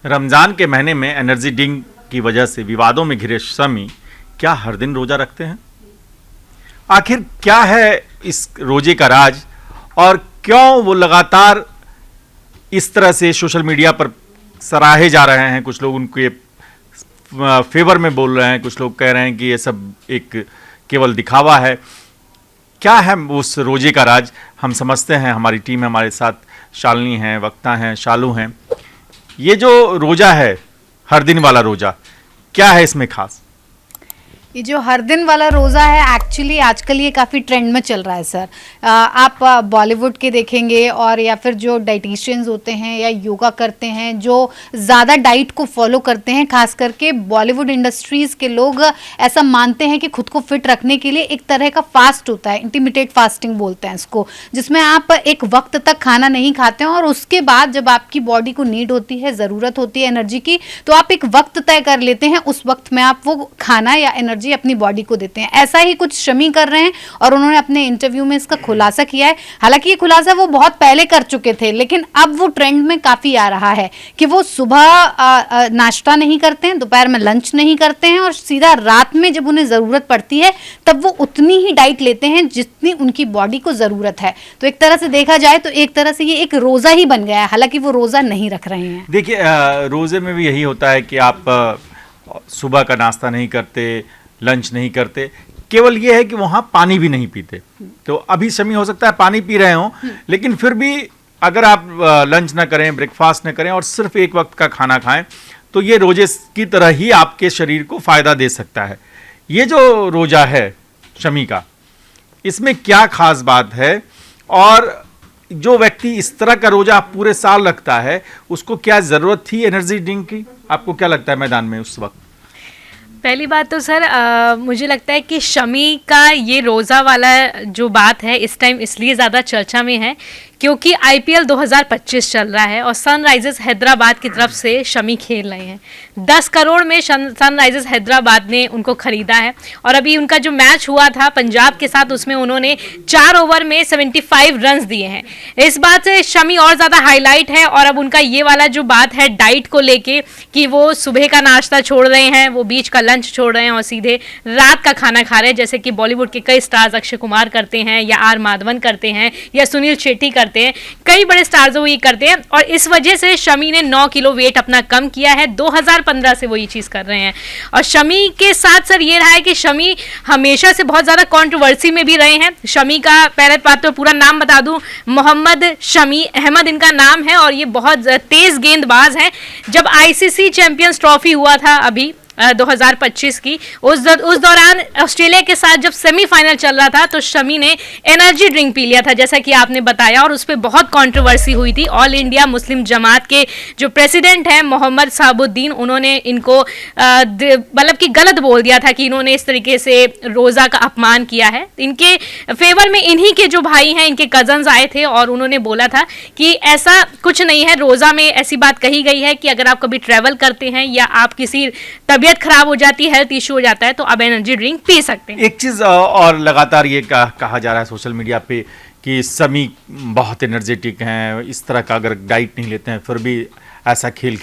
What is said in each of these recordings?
रमज़ान के महीने में एनर्जी ड्रिंक की वजह से विवादों में घिरे शमी क्या हर दिन रोज़ा रखते हैं? आखिर क्या है इस रोजे का राज और क्यों वो लगातार इस तरह से सोशल मीडिया पर सराहे जा रहे हैं? कुछ लोग उनके फेवर में बोल रहे हैं, कुछ लोग कह रहे हैं कि ये सब एक केवल दिखावा है। क्या है उस रोजे का राज? हम समझते हैं, हमारी टीम है, हमारे साथ शालिनी हैं, वक्ता हैं, शालू हैं। ये जो रोजा है, हर दिन वाला रोजा, क्या है इसमें खास? ये जो हर दिन वाला रोज़ा है एक्चुअली आजकल ये काफ़ी ट्रेंड में चल रहा है सर। आप बॉलीवुड के देखेंगे और या फिर जो डाइटिशियंस होते हैं या योगा करते हैं, जो ज़्यादा डाइट को फॉलो करते हैं, खास करके बॉलीवुड इंडस्ट्रीज़ के लोग ऐसा मानते हैं कि खुद को फिट रखने के लिए एक तरह का फास्ट होता है, इंटरमिटेंट फास्टिंग बोलते हैं इसको, जिसमें आप एक वक्त तक खाना नहीं खाते हैं और उसके बाद जब आपकी बॉडी को नीड होती है, ज़रूरत होती है एनर्जी की, तो आप एक वक्त तय कर लेते हैं, उस वक्त में आप वो खाना या एनर्जी अपनी बॉडी को देते हैं। ऐसा ही कुछ शमी कर रहे हैं और उन्होंने अपने इंटरव्यू में इसका खुलासा किया है। हालांकि ये खुलासा वो बहुत पहले कर चुके थे, लेकिन अब वो ट्रेंड में काफी आ रहा है कि वो सुबह नाश्ता नहीं करते हैं, दोपहर में लंच नहीं करते हैं और सीधा रात में जब उन्हें जरूरत पड़ती है तब वो उतनी ही डाइट लेते हैं जितनी उनकी बॉडी को जरूरत है। तो एक तरह से देखा जाए तो एक तरह से ये एक रोजा ही बन गया है, हालांकि वो रोजा नहीं रख रहे हैं। देखिए, रोजे में भी यही होता है कि आप सुबह का नाश्ता नहीं करते, लंच नहीं करते, केवल ये है कि वहाँ पानी भी नहीं पीते। तो अभी शमी हो सकता है पानी पी रहे हों, लेकिन फिर भी अगर आप लंच ना करें, ब्रेकफास्ट ना करें और सिर्फ एक वक्त का खाना खाएं तो ये रोजे की तरह ही आपके शरीर को फ़ायदा दे सकता है। ये जो रोजा है शमी का, इसमें क्या खास बात है? और जो व्यक्ति इस तरह का रोजा पूरे साल रखता है उसको क्या ज़रूरत थी एनर्जी ड्रिंक की? आपको क्या लगता है मैदान में उस वक्त? पहली बात तो सर मुझे लगता है कि शमी का ये रोज़ा वाला जो बात है इस टाइम इसलिए ज़्यादा चर्चा में है क्योंकि आईपीएल 2025 चल रहा है और सनराइजर्स हैदराबाद की तरफ से शमी खेल रहे हैं। 10 करोड़ में सनराइजर्स हैदराबाद ने उनको खरीदा है और अभी उनका जो मैच हुआ था पंजाब के साथ, उसमें उन्होंने 4 ओवर में 75 रन दिए हैं। इस बात से शमी और ज़्यादा हाईलाइट है। और अब उनका ये वाला जो बात है डाइट को लेके कि वो सुबह का नाश्ता छोड़ रहे हैं, वो बीच का लंच छोड़ रहे हैं और सीधे रात का खाना खा रहे हैं, जैसे कि बॉलीवुड के कई स्टार्स अक्षय कुमार करते हैं या आर माधवन करते हैं या सुनील शेट्टी करते हैं, कई बड़े स्टार्स वो ये करते हैं। और इस वजह से शमी ने 9 किलो वेट अपना कम किया है। 2015 से वो ये चीज़ कर रहे हैं। और शमी के साथ सर ये रहा है कि शमी हमेशा से बहुत ज़्यादा कंट्रोवर्सी में भी रहे हैं। शमी का पहले बात तो पूरा नाम बता दूं, मोहम्मद शमी अहमद इनका नाम है और ये बहुत तेज़ गेंदबाज हैं। जब आईसीसी चैंपियंस ट्रॉफी हुआ था अभी 2025 की, उस दौरान ऑस्ट्रेलिया के साथ जब सेमीफाइनल चल रहा था तो शमी ने एनर्जी ड्रिंक पी लिया था, जैसा कि आपने बताया, और उस पर बहुत कंट्रोवर्सी हुई थी। ऑल इंडिया मुस्लिम जमात के जो प्रेसिडेंट हैं मोहम्मद साबुद्दीन, उन्होंने इनको मतलब कि गलत बोल दिया था कि इन्होंने इस तरीके से रोज़ा का अपमान किया है। इनके फेवर में इन्हीं के जो भाई हैं, इनके कजन्स आए थे और उन्होंने बोला था कि ऐसा कुछ नहीं है। रोज़ा में ऐसी बात कही गई है कि अगर आप कभी ट्रैवल करते हैं या आप किसी तबीयत खराब हो जाती है, हेल्थ इशू हो जाता है, तो अब एनर्जी ड्रिंक पी सकते हैं। एक चीज़ और लगातार ये कहा जा रहा है सोशल मीडिया पे कि शमी बहुत एनर्जेटिक हैं, इस तरह का अगर डाइट नहीं लेते हैं फिर भी ऐसा खेल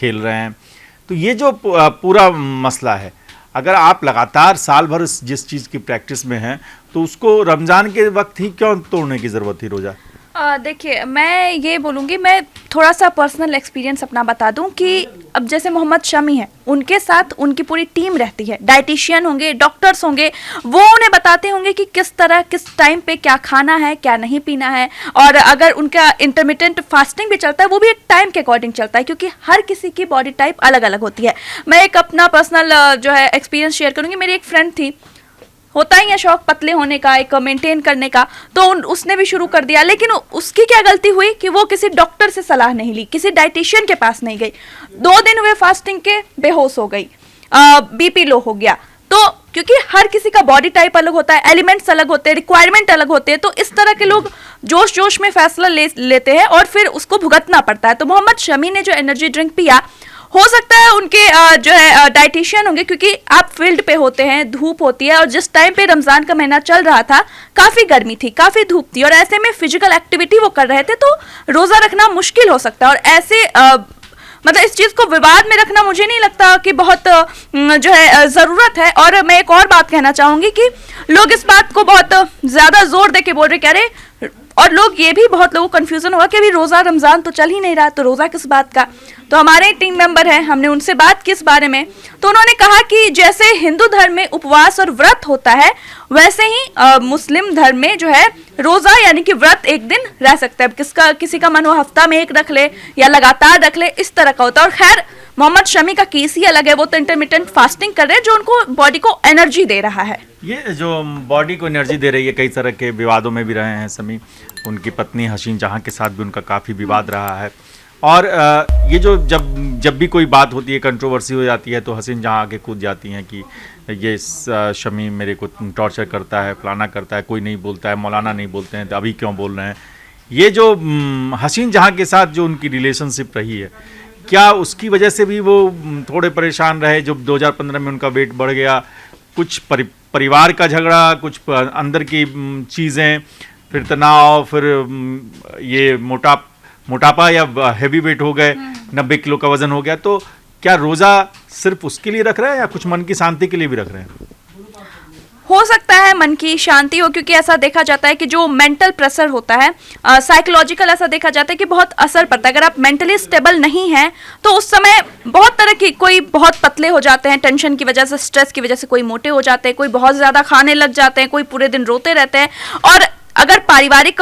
रहे हैं। तो ये जो पूरा मसला है, अगर आप लगातार साल भर जिस चीज़ की प्रैक्टिस में हैं तो उसको रमज़ान के वक्त ही क्यों तोड़ने की ज़रूरत थी रोज़ा? देखिए, मैं ये बोलूँगी, मैं थोड़ा सा पर्सनल एक्सपीरियंस अपना बता दूं कि अब जैसे मोहम्मद शमी है, उनके साथ उनकी पूरी टीम रहती है, डाइटिशियन होंगे, डॉक्टर्स होंगे, वो उन्हें बताते होंगे कि किस तरह किस टाइम पे क्या खाना है, क्या नहीं पीना है। और अगर उनका इंटरमिटेंट फास्टिंग भी चलता है, वो भी एक टाइम के अकॉर्डिंग चलता है क्योंकि हर किसी की बॉडी टाइप अलग अलग होती है। मैं एक अपना पर्सनल जो है एक्सपीरियंस शेयर करूँगी। मेरी एक फ्रेंड थी, होता ही है शौक पतले होने का, एक मेंटेन करने का, तो उसने भी शुरू कर दिया। लेकिन उसकी क्या गलती हुई कि वो किसी डॉक्टर से सलाह नहीं ली, किसी डाइटिशियन के पास नहीं गई। 2 दिन हुए फास्टिंग के, बेहोश हो गई, बीपी लो हो गया। तो क्योंकि हर किसी का बॉडी टाइप अलग होता है, एलिमेंट्स अलग होते हैं, रिक्वायरमेंट अलग होते हैं, तो इस तरह के लोग जोश में फैसला लेते हैं और फिर उसको भुगतना पड़ता है। तो मोहम्मद शमी ने जो एनर्जी ड्रिंक पिया, हो सकता है उनके जो है डाइटिशियन होंगे, क्योंकि आप फील्ड पे होते हैं, धूप होती है, और जिस टाइम पे रमज़ान का महीना चल रहा था काफ़ी गर्मी थी, काफ़ी धूप थी, और ऐसे में फिजिकल एक्टिविटी वो कर रहे थे, तो रोज़ा रखना मुश्किल हो सकता है। और ऐसे मतलब इस चीज को विवाद में रखना मुझे नहीं लगता कि बहुत जो है जरूरत है। और मैं एक और बात कहना चाहूंगी कि लोग इस बात को बहुत ज्यादा जोर दे के बोल रहे, कह रहे, और लोग ये भी बहुत लोगों को कंफ्यूजन होगा कि अभी रोजा रमजान तो चल ही नहीं रहा, तो रोजा किस बात का। तो हमारे टीम मेंबर हैं, हमने उनसे बात की इस बारे में, तो उन्होंने कहा कि जैसे हिंदू धर्म में उपवास और व्रत होता है, वैसे ही मुस्लिम धर्म में जो है रोजा यानी कि व्रत एक दिन रह सकता है। किसी का मन हो हफ्ता में एक रख ले या लगातार रख ले, इस तरह का होता है। और खैर मोहम्मद शमी का केस ही अलग है, वो तो इंटरमिटेंट फास्टिंग कर रहे हैं जो उनको बॉडी को एनर्जी दे रहा है। ये जो बॉडी को एनर्जी दे रही है, कई तरह के विवादों में भी रहे हैं शमी, उनकी पत्नी हसीन जहां के साथ भी उनका काफ़ी विवाद रहा है। और ये जो जब भी कोई बात होती है, कंट्रोवर्सी हो जाती है, तो हसीन जहां आके कूद जाती हैं कि ये शमी मेरे को टॉर्चर करता है, फलाना करता है, कोई नहीं बोलता है, मौलाना नहीं बोलते हैं, तो अभी क्यों बोल रहे हैं। ये जो हसीन जहां के साथ जो उनकी रिलेशनशिप रही है, क्या उसकी वजह से भी वो थोड़े परेशान रहे? जब 2015 में उनका वेट बढ़ गया, कुछ परिवार का झगड़ा, कुछ अंदर की चीज़ें, फिर तनाव, फिर ये मोटापा या हैवी वेट हो गए, 90 किलो का वजन हो गया, तो क्या रोज़ा सिर्फ उसके लिए रख रहे हैं या कुछ मन की शांति के लिए भी रख रहे हैं? हो सकता है मन की शांति हो, क्योंकि ऐसा देखा जाता है कि जो मेंटल प्रेशर होता है, साइकोलॉजिकल, ऐसा देखा जाता है कि बहुत असर पड़ता है। अगर आप मेंटली स्टेबल नहीं हैं तो उस समय बहुत तरह की, कोई बहुत पतले हो जाते हैं टेंशन की वजह से, स्ट्रेस की वजह से, कोई मोटे हो जाते हैं, कोई बहुत ज़्यादा खाने लग जाते हैं, कोई पूरे दिन रोते रहते हैं। और अगर पारिवारिक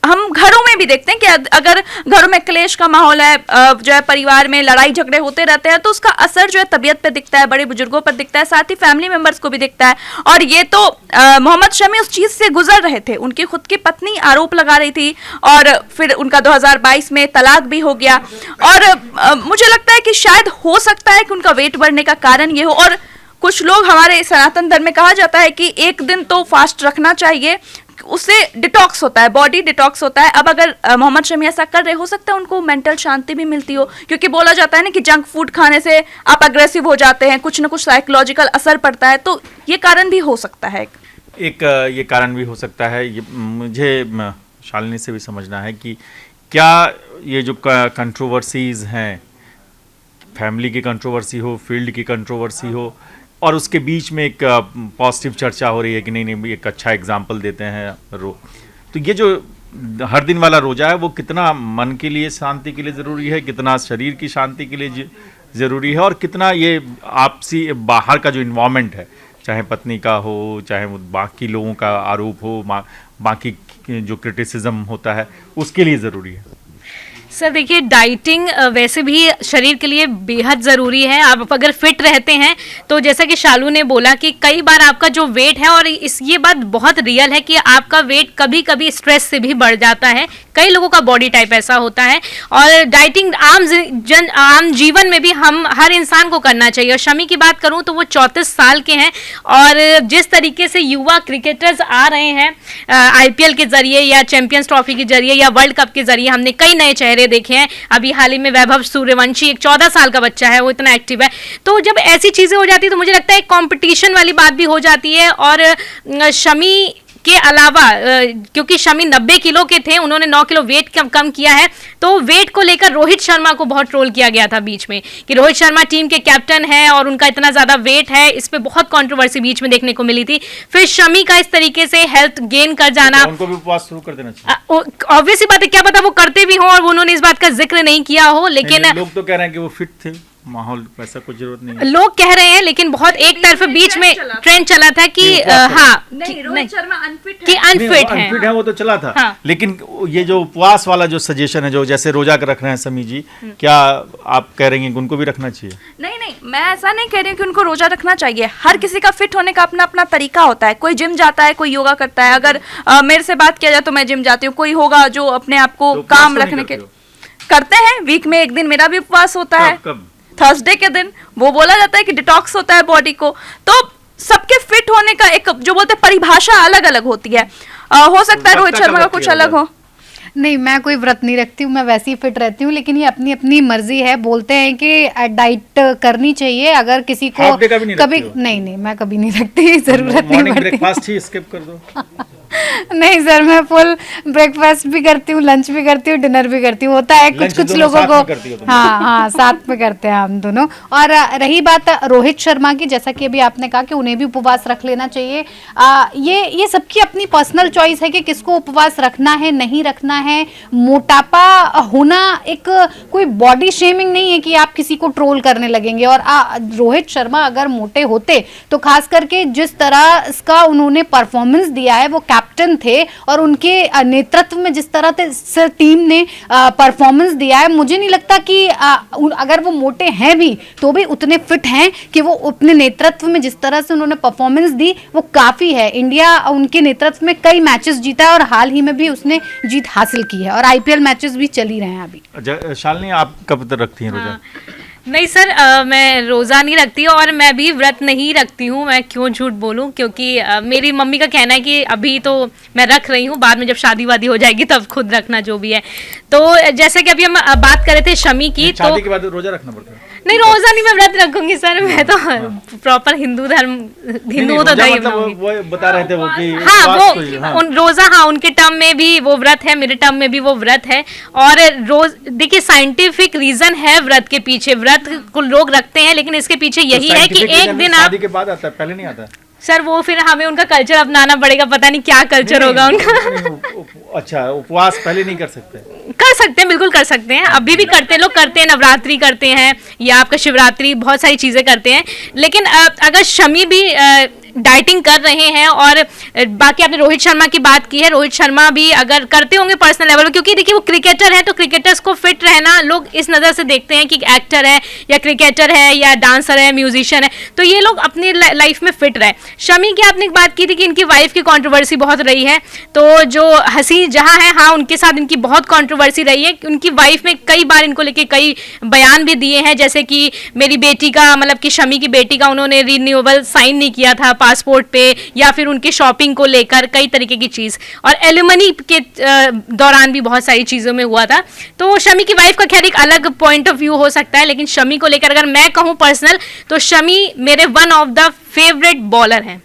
हम घरों में भी देखते हैं कि अगर घरों में क्लेश का माहौल है, जो है परिवार में लड़ाई झगड़े होते रहते हैं, तो उसका असर जो है तबीयत पे दिखता है, बड़े बुजुर्गों पर दिखता है, साथ ही फैमिली मेंबर्स को भी दिखता है। और ये तो मोहम्मद शमी उस चीज से गुजर रहे थे, उनकी खुद की पत्नी आरोप लगा रही थी और फिर उनका 2022 में तलाक भी हो गया। और मुझे लगता है कि शायद हो सकता है कि उनका वेट बढ़ने का कारण ये हो। और कुछ लोग, हमारे सनातन धर्म में कहा जाता है कि एक दिन तो फास्ट रखना चाहिए, उससे डिटॉक्स होता है, बॉडी डिटॉक्स होता है। अब अगर मोहम्मद शमी ऐसा कर रहे, हो सकता है उनको मेंटल शांति भी मिलती हो, क्योंकि बोला जाता है ना कि जंक फूड खाने से आप अग्रेसिव हो जाते हैं, कुछ ना कुछ साइकोलॉजिकल असर पड़ता है, तो ये कारण भी हो सकता है। ये कारण भी हो सकता है। ये मुझे शालिनी से भी समझना है कि क्या ये जो कंट्रोवर्सीज हैं, फैमिली की कंट्रोवर्सी हो, फील्ड की कंट्रोवर्सी हो, और उसके बीच में एक पॉजिटिव चर्चा हो रही है कि नहीं एक अच्छा एग्जाम्पल देते हैं तो ये जो हर दिन वाला रोजा है, वो कितना मन के लिए शांति के लिए ज़रूरी है, कितना शरीर की शांति के लिए ज़रूरी है, और कितना ये आपसी बाहर का जो इन्वायरमेंट है, चाहे पत्नी का हो, चाहे वो बाकी लोगों का आरोप हो, बाकी जो क्रिटिसिज्म होता है, उसके लिए ज़रूरी है। सर देखिए, डाइटिंग वैसे भी शरीर के लिए बेहद ज़रूरी है। आप अगर फिट रहते हैं तो जैसा कि शालू ने बोला कि कई बार आपका जो वेट है, और ये बात बहुत रियल है कि आपका वेट कभी कभी स्ट्रेस से भी बढ़ जाता है, कई लोगों का बॉडी टाइप ऐसा होता है। और डाइटिंग आम जीवन में भी हम हर इंसान को करना चाहिए। और शमी की बात करूं तो वो 34 साल के हैं, और जिस तरीके से युवा क्रिकेटर्स आ रहे हैं IPL के जरिए या चैंपियंस ट्रॉफी के जरिए या वर्ल्ड कप के जरिए, हमने कई नए चेहरे देखे हैं। अभी हाल ही में वैभव सूर्यवंशी, एक 14 साल का बच्चा है, वो इतना एक्टिव है। तो जब ऐसी चीज़ें हो जाती है तो मुझे लगता है एक कंपटीशन वाली बात भी हो जाती है। और शमी के अलावा, क्योंकि शमी 90 किलो के थे, उन्होंने 9 किलो वेट कम किया है, तो वेट को लेकर रोहित शर्मा को बहुत ट्रोल किया गया था बीच में कि रोहित शर्मा टीम के कैप्टन है और उनका इतना ज़्यादा वेट है। इस पे बहुत कंट्रोवर्सी बीच में देखने को मिली थी। फिर शमी का इस तरीके से हेल्थ गेन कर जाना, उनको भी उपवास शुरू कर देना चाहिए। ऑब्वियसली बात है, क्या पता वो करते भी हों और उन्होंने इस बात का जिक्र नहीं किया हो, लेकिन लोग तो कह रहे हैं कि वो फिट थे, माहौल वैसा कुछ जरूरत नहीं है। लोग कह रहे हैं, लेकिन बहुत एक तरफ बीच में ट्रेंड चला था कि रोहित शर्मा अनफिट है, वो तो चला था। हाँ। लेकिन ये जो उपवास वाला जो सजेशन है, जो जैसे रोजा रख रहे हैं समी जी, क्या आप कह रही हैं कि उनको भी रखना चाहिए? नहीं, मैं ऐसा नहीं कह रही हूँ कि उनको रोजा रखना चाहिए। हर किसी का फिट होने का अपना अपना तरीका होता है। कोई जिम जाता है, कोई योगा करता है। अगर मेरे से बात किया जाए तो मैं जिम जाती हूँ, कोई होगा जो अपने आप को काम रखने के करते हैं। वीक में एक दिन मेरा भी उपवास होता है, थर्सडे के दिन। वो बोला जाता है कि डिटॉक्स होता है बॉडी को। तो सबके फिट होने का एक, जो बोलते हैं, परिभाषा अलग अलग होती है। हो सकता है रोहित शर्मा का कुछ अलग हो। नहीं, मैं कोई व्रत नहीं रखती हूँ, मैं वैसे ही फिट रहती हूँ, लेकिन ये अपनी अपनी मर्जी है। बोलते हैं कि डाइट करनी चाहिए, अगर किसी को कभी नहीं, मैं कभी नहीं रखती, जरूरत नहीं पड़ती। ब्रेकफास्ट ही स्किप कर दो। नहीं सर, मैं फुल ब्रेकफास्ट भी करती हूँ, लंच भी करती हूँ, डिनर भी करती हूँ। होता है कुछ लंच कुछ दोनों लोगों साथ को। में करती हो तुम? हाँ हाँ, साथ में करते हैं हम दोनों। और रही बात रोहित शर्मा की, जैसा कि अभी आपने कहा कि उन्हें भी उपवास रख लेना चाहिए। ये सबकी अपनी पर्सनल चॉइस है कि किसको उपवास रखना है, नहीं रखना है। मोटापा होना एक कोई बॉडी शेमिंग नहीं है कि आप किसी को ट्रोल करने लगेंगे। और रोहित शर्मा अगर मोटे होते तो खास करके जिस तरह इसका उन्होंने परफॉर्मेंस दिया है, वो कैप्टन थे और उनके नेतृत्व में जिस तरह से टीम ने परफॉर्मेंस दिया है, मुझे नहीं लगता कि अगर वो मोटे हैं भी तो भी उतने फिट हैं कि वो अपने नेतृत्व में जिस तरह से उन्होंने परफॉर्मेंस दी वो काफी है। इंडिया उनके नेतृत्व में कई मैचेस जीता है और हाल ही में भी उसने जीत हासिल की है और आईपीएल मैचेस भी चल ही रहे हैं अभी। शालिनी, आप कब तक रखती हैं रोजा? नहीं सर, मैं रोज़ा नहीं रखती और मैं भी व्रत नहीं रखती हूँ। मैं क्यों झूठ बोलूँ, क्योंकि मेरी मम्मी का कहना है कि अभी तो मैं रख रही हूँ, बाद में जब शादी वादी हो जाएगी तब खुद रखना जो भी है। तो जैसे कि अभी हम बात कर रहे थे शमी की, तो शादी के बाद रोजा रखना पड़ता है? नहीं, रोज़ा नहीं, मैं व्रत रखूंगी सर। मैं तो प्रॉपर हिंदू धर्म, हिंदू तो रोजा नहीं मतलब वो बता रहे थे वो कि हाँ, उपवास वो तो हाँ। उन रोजा, हाँ, उनके टर्म में भी वो व्रत है, मेरे टर्म में भी वो व्रत है। और रोज देखिए, साइंटिफिक रीजन है व्रत के पीछे। व्रत को लोग रखते हैं लेकिन इसके पीछे यही है कि एक दिन आप, शादी के बाद आता है, पहले नहीं आता है। सर वो फिर हमें उनका कल्चर अपनाना पड़ेगा, पता नहीं क्या कल्चर होगा उनका। अच्छा, उपवास पहले नहीं कर सकते? कर सकते हैं, बिल्कुल कर सकते हैं, अभी भी करते हैं लोग, करते हैं, नवरात्रि करते हैं या आपका शिवरात्रि, बहुत सारी चीजें करते हैं। लेकिन अगर शमी भी डाइटिंग कर रहे हैं और बाकी आपने रोहित शर्मा की बात की है, रोहित शर्मा भी अगर करते होंगे पर्सनल लेवल पर, क्योंकि देखिए वो क्रिकेटर है तो क्रिकेटर्स को फिट रहना लोग इस नज़र से देखते हैं कि एक्टर है या क्रिकेटर है या डांसर है, म्यूजिशियन है, तो ये लोग अपनी लाइफ में फिट रहे। शमी की आपने बात की थी कि इनकी वाइफ की कंट्रोवर्सी बहुत रही है, तो जो हसी जहां है, हाँ, उनके साथ इनकी बहुत कंट्रोवर्सी रही है। उनकी वाइफ ने कई बार इनको लेके कई बयान भी दिए हैं, जैसे कि मेरी बेटी का, मतलब कि शमी की बेटी का उन्होंने रिन्यूएबल साइन नहीं किया था पासपोर्ट पे, या फिर उनके शॉपिंग को लेकर कई तरीके की चीज़, और एलिमनी के दौरान भी बहुत सारी चीज़ों में हुआ था। तो शमी की वाइफ का खैर एक अलग पॉइंट ऑफ व्यू हो सकता है, लेकिन शमी को लेकर अगर मैं कहूँ पर्सनल, तो शमी मेरे one of the favourite bowler हैं।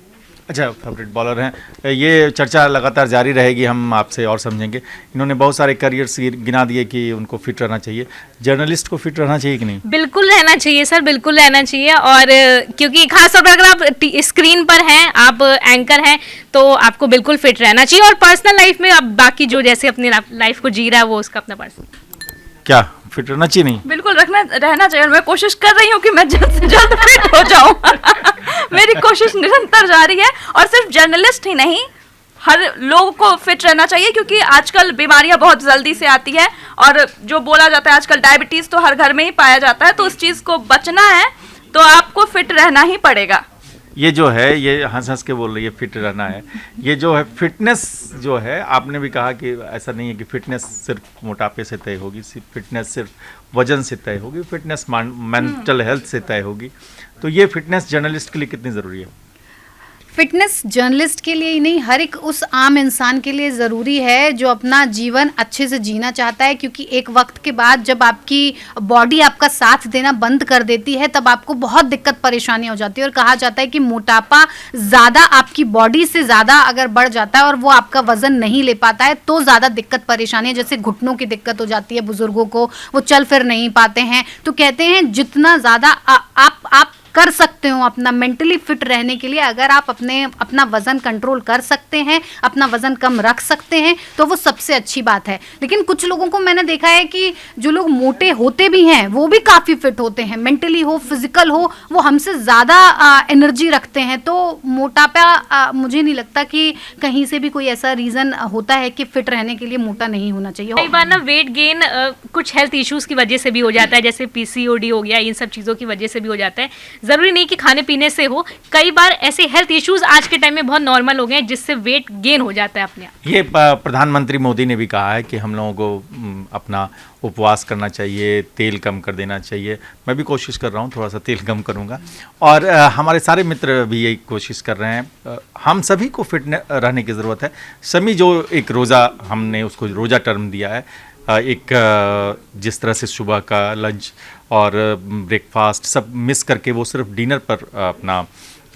अच्छा, फेवरेट बॉलर हैं। ये चर्चा लगातार जारी रहेगी, हम आपसे और समझेंगे। इन्होंने बहुत सारे करियर्स गिना दिए कि उनको फिट रहना चाहिए। जर्नलिस्ट को फिट रहना चाहिए कि नहीं? बिल्कुल रहना चाहिए सर, बिल्कुल रहना चाहिए। और क्योंकि खासतौर पर अगर आप स्क्रीन पर हैं, आप एंकर हैं, तो आपको बिल्कुल फिट रहना चाहिए। और पर्सनल लाइफ में अब बाकी जो जैसे अपनी लाइफ को जी रहा है वो उसका अपना पर्सनल। क्या फिट रहना चाहिए? नहीं, बिल्कुल रहना चाहिए। और मैं कोशिश कर रही हूँ कि मैं जल्द से जल्द फिट हो जाऊँ। मेरी कोशिश निरंतर जारी है। और सिर्फ जर्नलिस्ट ही नहीं, हर लोग को फिट रहना चाहिए, क्योंकि आजकल बीमारियां बहुत जल्दी से आती है। और जो बोला जाता है आजकल डायबिटीज तो हर घर में ही पाया जाता है, तो उस चीज़ को बचना है तो आपको फिट रहना ही पड़ेगा। ये जो है, ये हंस हंस के बोल रही है फिट रहना है। ये जो है फिटनेस जो है, आपने भी कहा कि ऐसा नहीं है कि फिटनेस सिर्फ मोटापे से तय होगी, फिटनेस सिर्फ वजन से तय होगी, फिटनेस मेंटल हेल्थ से तय होगी। तो ये फिटनेस जर्नलिस्ट के लिए कितनी ज़रूरी है? फिटनेस जर्नलिस्ट के लिए ही नहीं, हर एक उस आम इंसान के लिए ज़रूरी है जो अपना जीवन अच्छे से जीना चाहता है। क्योंकि एक वक्त के बाद जब आपकी बॉडी आपका साथ देना बंद कर देती है, तब आपको बहुत दिक्कत परेशानी हो जाती है। और कहा जाता है कि मोटापा ज़्यादा आपकी बॉडी से ज़्यादा अगर बढ़ जाता है और वो आपका वज़न नहीं ले पाता है, तो ज़्यादा दिक्कत परेशानी है। जैसे घुटनों की दिक्कत हो जाती है बुज़ुर्गों को, वो चल फिर नहीं पाते हैं। तो कहते हैं जितना ज़्यादा आप कर सकते हो अपना मेंटली फिट रहने के लिए, अगर आप अपना वजन कंट्रोल कर सकते हैं, अपना वजन कम रख सकते हैं, तो वो सबसे अच्छी बात है। लेकिन कुछ लोगों को मैंने देखा है कि जो लोग मोटे होते भी हैं वो भी काफ़ी फिट होते हैं, मेंटली हो फिजिकल हो, वो हमसे ज़्यादा एनर्जी रखते हैं। तो मोटापा मुझे नहीं लगता कि कहीं से भी कोई ऐसा रीज़न होता है कि फिट रहने के लिए मोटा नहीं होना चाहिए। कई बार ना वेट गेन कुछ हेल्थ इश्यूज़ की वजह से भी हो जाता है, जैसे पीसीओडी हो गया, इन सब चीज़ों की वजह से भी हो जाता है। ज़रूरी नहीं कि खाने पीने से हो, कई बार ऐसे हेल्थ इश्यूज आज के टाइम में बहुत नॉर्मल हो गए हैं जिससे वेट गेन हो जाता है अपने आप। ये प्रधानमंत्री मोदी ने भी कहा है कि हम लोगों को अपना उपवास करना चाहिए, तेल कम कर देना चाहिए। मैं भी कोशिश कर रहा हूँ, थोड़ा सा तेल कम करूँगा। और हमारे सारे मित्र भी यही कोशिश कर रहे हैं। हम सभी को फिट रहने की ज़रूरत है। शमी जो एक रोज़ा, हमने उसको रोज़ा टर्म दिया है, एक जिस तरह से सुबह का लंच और ब्रेकफास्ट सब मिस करके वो सिर्फ डिनर पर अपना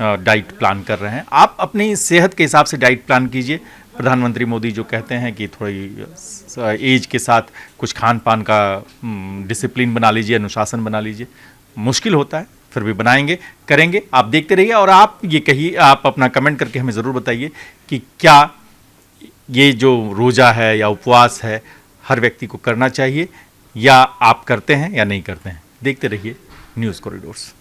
डाइट प्लान कर रहे हैं। आप अपनी सेहत के हिसाब से डाइट प्लान कीजिए, प्रधानमंत्री मोदी जो कहते हैं कि थोड़ी एज के साथ कुछ खान पान का डिसिप्लिन बना लीजिए, अनुशासन बना लीजिए, मुश्किल होता है, फिर भी बनाएंगे, करेंगे। आप देखते रहिए और आप ये कहिए, आप अपना कमेंट करके हमें ज़रूर बताइए कि क्या ये जो रोज़ा है या उपवास है हर व्यक्ति को करना चाहिए, या आप करते हैं या नहीं करते हैं। देखते रहिए न्यूज़ कॉरिडोर्स।